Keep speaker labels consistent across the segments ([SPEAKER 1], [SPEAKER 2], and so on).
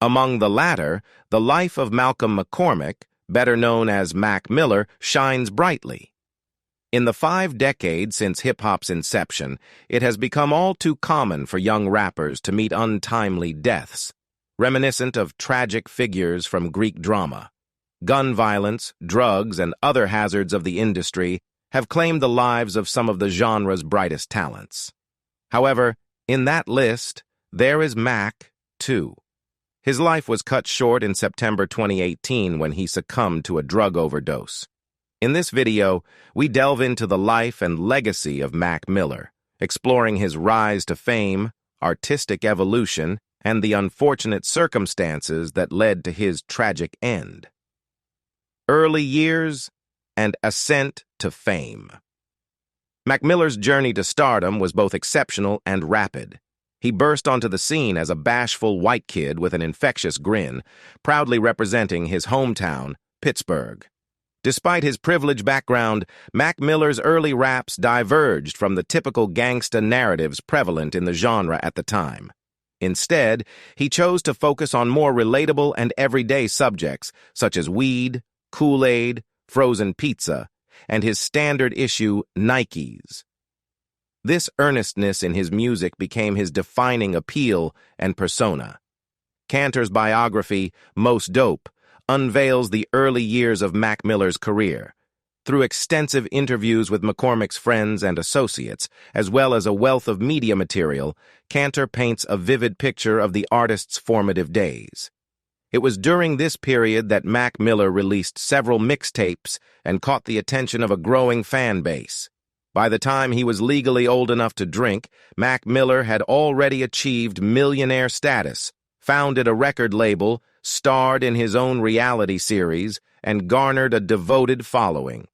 [SPEAKER 1] Among the latter, the life of Malcolm McCormick, better known as Mac Miller, shines brightly. In the 5 decades since hip-hop's inception, it has become all too common for young rappers to meet untimely deaths, reminiscent of tragic figures from Greek drama. Gun violence, drugs, and other hazards of the industry have claimed the lives of some of the genre's brightest talents. However, in that list, there is Mac, too. His life was cut short in September 2018 when he succumbed to a drug overdose. In this video, we delve into the life and legacy of Mac Miller, exploring his rise to fame, artistic evolution, and the unfortunate circumstances that led to his tragic end. Early years and ascent to fame. Mac Miller's journey to stardom was both exceptional and rapid. He burst onto the scene as a bashful white kid with an infectious grin, proudly representing his hometown, Pittsburgh. Despite his privileged background, Mac Miller's early raps diverged from the typical gangsta narratives prevalent in the genre at the time. Instead, he chose to focus on more relatable and everyday subjects such as weed, Kool-Aid, frozen pizza, and his standard issue Nikes. This earnestness in his music became his defining appeal and persona. Cantor's biography, Most Dope, unveils the early years of Mac Miller's career. Through extensive interviews with McCormick's friends and associates, as well as a wealth of media material, Cantor paints a vivid picture of the artist's formative days. It was during this period that Mac Miller released several mixtapes and caught the attention of a growing fan base. By the time he was legally old enough to drink, Mac Miller had already achieved millionaire status, founded a record label, starred in his own reality series, and garnered a devoted following.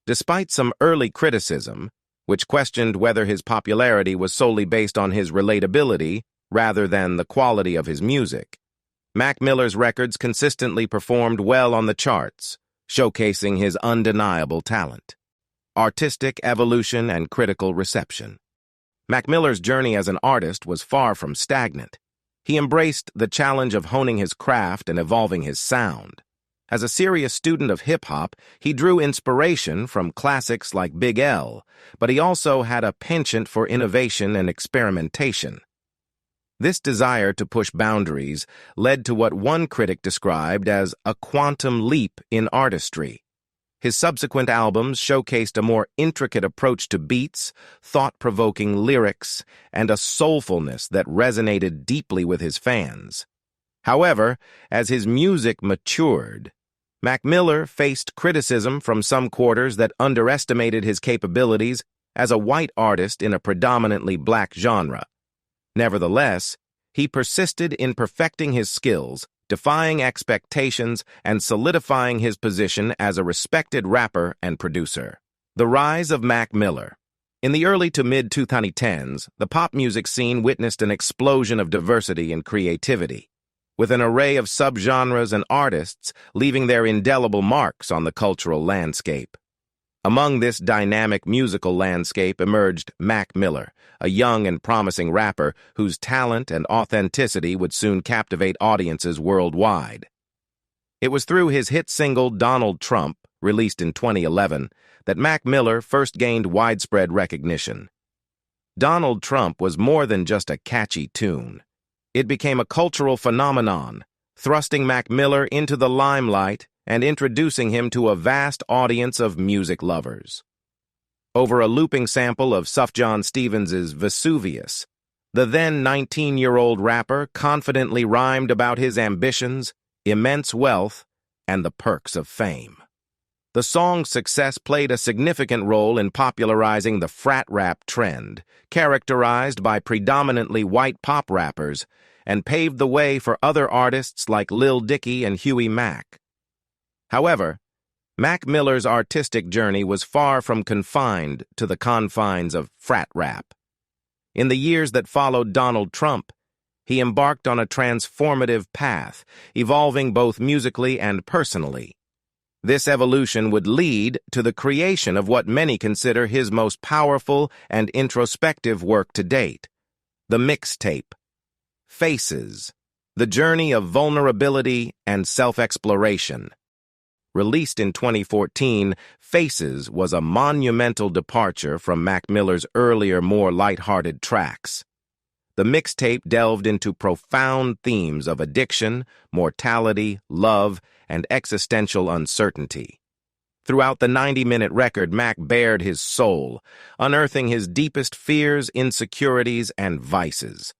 [SPEAKER 1] Despite some early criticism, which questioned whether his popularity was solely based on his relatability rather than the quality of his music, Mac Miller's records consistently performed well on the charts, showcasing his undeniable talent. Artistic evolution and critical reception. Mac Miller's journey as an artist was far from stagnant. He embraced the challenge of honing his craft and evolving his sound. As a serious student of hip-hop, he drew inspiration from classics like Big L, but he also had a penchant for innovation and experimentation. This desire to push boundaries led to what one critic described as a quantum leap in artistry. His subsequent albums showcased a more intricate approach to beats, thought-provoking lyrics, and a soulfulness that resonated deeply with his fans. However, as his music matured, Mac Miller faced criticism from some quarters that underestimated his capabilities as a white artist in a predominantly black genre. Nevertheless, he persisted in perfecting his skills, defying expectations, and solidifying his position as a respected rapper and producer. The rise of Mac Miller. In the early to mid-2010s, the pop music scene witnessed an explosion of diversity and creativity, with an array of subgenres and artists leaving their indelible marks on the cultural landscape. Among this dynamic musical landscape emerged Mac Miller, a young and promising rapper whose talent and authenticity would soon captivate audiences worldwide. It was through his hit single Donald Trump, released in 2011, that Mac Miller first gained widespread recognition. Donald Trump was more than just a catchy tune. It became a cultural phenomenon, thrusting Mac Miller into the limelight and introducing him to a vast audience of music lovers. Over a looping sample of Sufjan Stevens's Vesuvius, the then 19-year-old rapper confidently rhymed about his ambitions, immense wealth, and the perks of fame. The song's success played a significant role in popularizing the frat rap trend, characterized by predominantly white pop rappers, and paved the way for other artists like Lil Dicky and Huey Mack. However, Mac Miller's artistic journey was far from confined to the confines of frat rap. In the years that followed Donald Trump, he embarked on a transformative path, evolving both musically and personally. This evolution would lead to the creation of what many consider his most powerful and introspective work to date, the mixtape, Faces, The Journey of Vulnerability and Self-Exploration. Released in 2014, Faces was a monumental departure from Mac Miller's earlier, more lighthearted tracks. The mixtape delved into profound themes of addiction, mortality, love, and existential uncertainty. Throughout the 90-minute record, Mac bared his soul, unearthing his deepest fears, insecurities, and vices.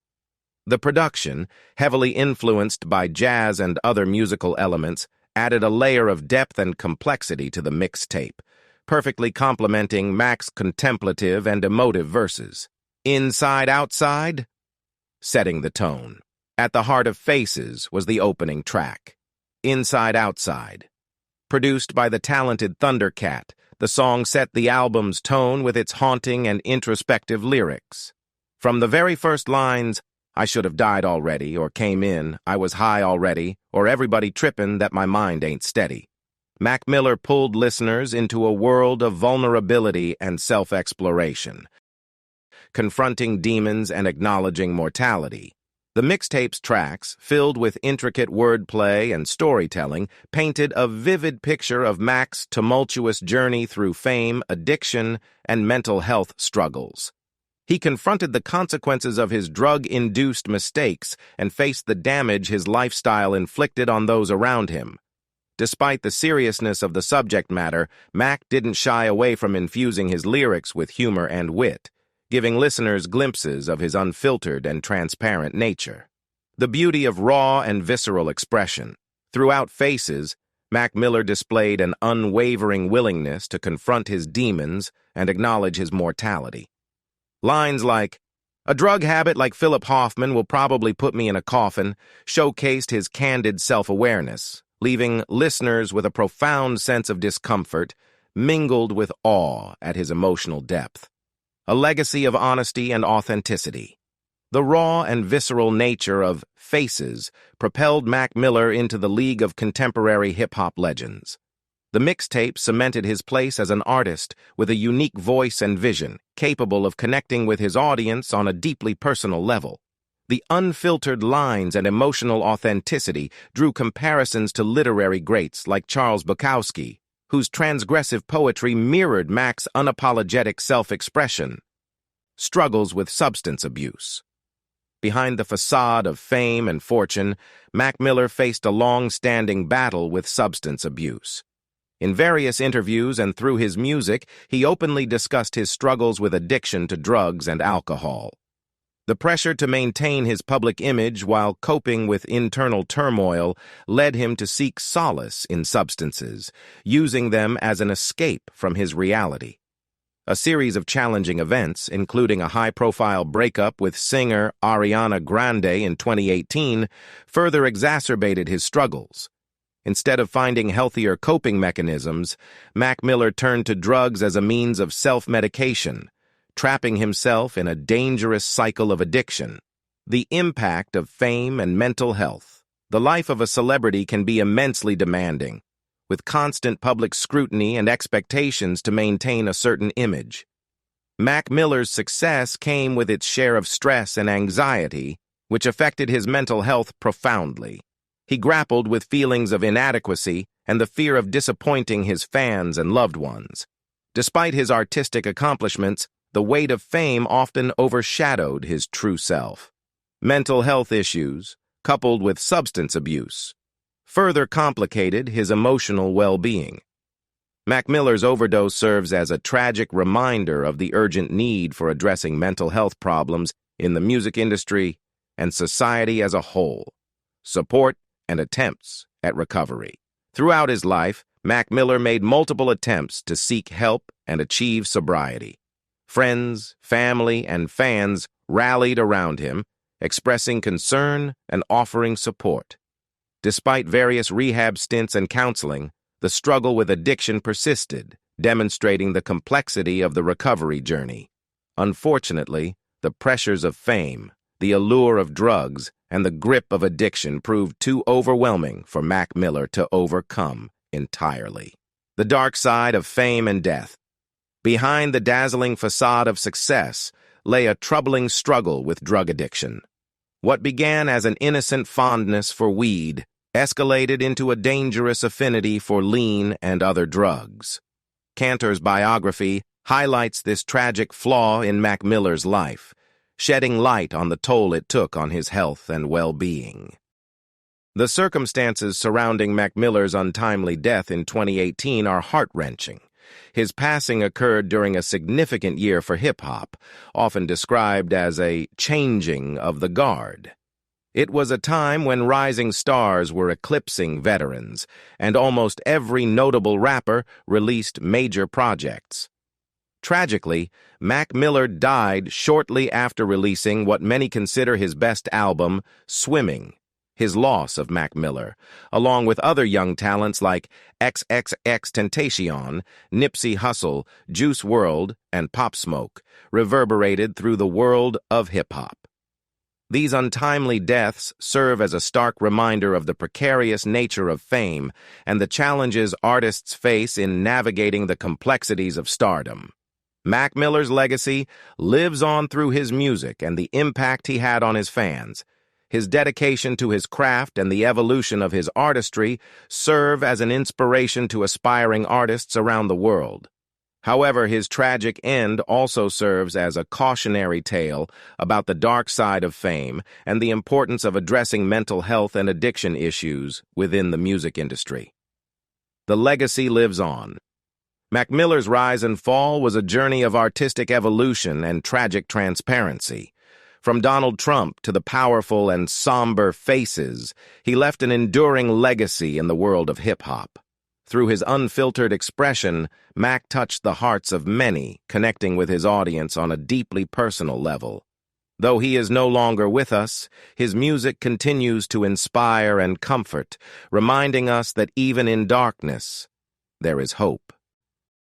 [SPEAKER 1] The production, heavily influenced by jazz and other musical elements, added a layer of depth and complexity to the mixtape, perfectly complementing Mac's contemplative and emotive verses. Inside Outside, setting the tone. At the heart of Faces was the opening track, Inside Outside. Produced by the talented Thundercat, the song set the album's tone with its haunting and introspective lyrics. From the very first lines, I should have died already, or came in, I was high already, or everybody trippin' that my mind ain't steady, Mac Miller pulled listeners into a world of vulnerability and self-exploration, confronting demons and acknowledging mortality. The mixtape's tracks, filled with intricate wordplay and storytelling, painted a vivid picture of Mac's tumultuous journey through fame, addiction, and mental health struggles. He confronted the consequences of his drug-induced mistakes and faced the damage his lifestyle inflicted on those around him. Despite the seriousness of the subject matter, Mac didn't shy away from infusing his lyrics with humor and wit, giving listeners glimpses of his unfiltered and transparent nature. The beauty of raw and visceral expression. Throughout Faces, Mac Miller displayed an unwavering willingness to confront his demons and acknowledge his mortality. Lines like, "A drug habit like Philip Hoffman will probably put me in a coffin," showcased his candid self-awareness, leaving listeners with a profound sense of discomfort, mingled with awe at his emotional depth. A legacy of honesty and authenticity. The raw and visceral nature of Faces propelled Mac Miller into the league of contemporary hip-hop legends. The mixtape cemented his place as an artist with a unique voice and vision, capable of connecting with his audience on a deeply personal level. The unfiltered lines and emotional authenticity drew comparisons to literary greats like Charles Bukowski, whose transgressive poetry mirrored Mac's unapologetic self-expression. Struggles with substance abuse. Behind the facade of fame and fortune, Mac Miller faced a long-standing battle with substance abuse. In various interviews and through his music, he openly discussed his struggles with addiction to drugs and alcohol. The pressure to maintain his public image while coping with internal turmoil led him to seek solace in substances, using them as an escape from his reality. A series of challenging events, including a high-profile breakup with singer Ariana Grande in 2018, further exacerbated his struggles. Instead of finding healthier coping mechanisms, Mac Miller turned to drugs as a means of self-medication, trapping himself in a dangerous cycle of addiction. The impact of fame and mental health. The life of a celebrity can be immensely demanding, with constant public scrutiny and expectations to maintain a certain image. Mac Miller's success came with its share of stress and anxiety, which affected his mental health profoundly. He grappled with feelings of inadequacy and the fear of disappointing his fans and loved ones. Despite his artistic accomplishments, the weight of fame often overshadowed his true self. Mental health issues, coupled with substance abuse, further complicated his emotional well-being. Mac Miller's overdose serves as a tragic reminder of the urgent need for addressing mental health problems in the music industry and society as a whole. Support and attempts at recovery. Throughout his life, Mac Miller made multiple attempts to seek help and achieve sobriety. Friends, family, and fans rallied around him, expressing concern and offering support. Despite various rehab stints and counseling, the struggle with addiction persisted, demonstrating the complexity of the recovery journey. Unfortunately, the pressures of fame, the allure of drugs, and the grip of addiction proved too overwhelming for Mac Miller to overcome entirely. The dark side of fame and death. Behind the dazzling facade of success lay a troubling struggle with drug addiction. What began as an innocent fondness for weed escalated into a dangerous affinity for lean and other drugs. Cantor's biography highlights this tragic flaw in Mac Miller's life, shedding light on the toll it took on his health and well-being. The circumstances surrounding Mac Miller's untimely death in 2018 are heart-wrenching. His passing occurred during a significant year for hip-hop, often described as a changing of the guard. It was a time when rising stars were eclipsing veterans, and almost every notable rapper released major projects. Tragically, Mac Miller died shortly after releasing what many consider his best album, Swimming. His loss of Mac Miller, along with other young talents like XXXTentacion, Nipsey Hussle, Juice WRLD, and Pop Smoke, reverberated through the world of hip-hop. These untimely deaths serve as a stark reminder of the precarious nature of fame and the challenges artists face in navigating the complexities of stardom. Mac Miller's legacy lives on through his music and the impact he had on his fans. His dedication to his craft and the evolution of his artistry serve as an inspiration to aspiring artists around the world. However, his tragic end also serves as a cautionary tale about the dark side of fame and the importance of addressing mental health and addiction issues within the music industry. The legacy lives on. Mac Miller's rise and fall was a journey of artistic evolution and tragic transparency. From Donald Trump to the powerful and somber Faces, he left an enduring legacy in the world of hip-hop. Through his unfiltered expression, Mac touched the hearts of many, connecting with his audience on a deeply personal level. Though he is no longer with us, his music continues to inspire and comfort, reminding us that even in darkness, there is hope.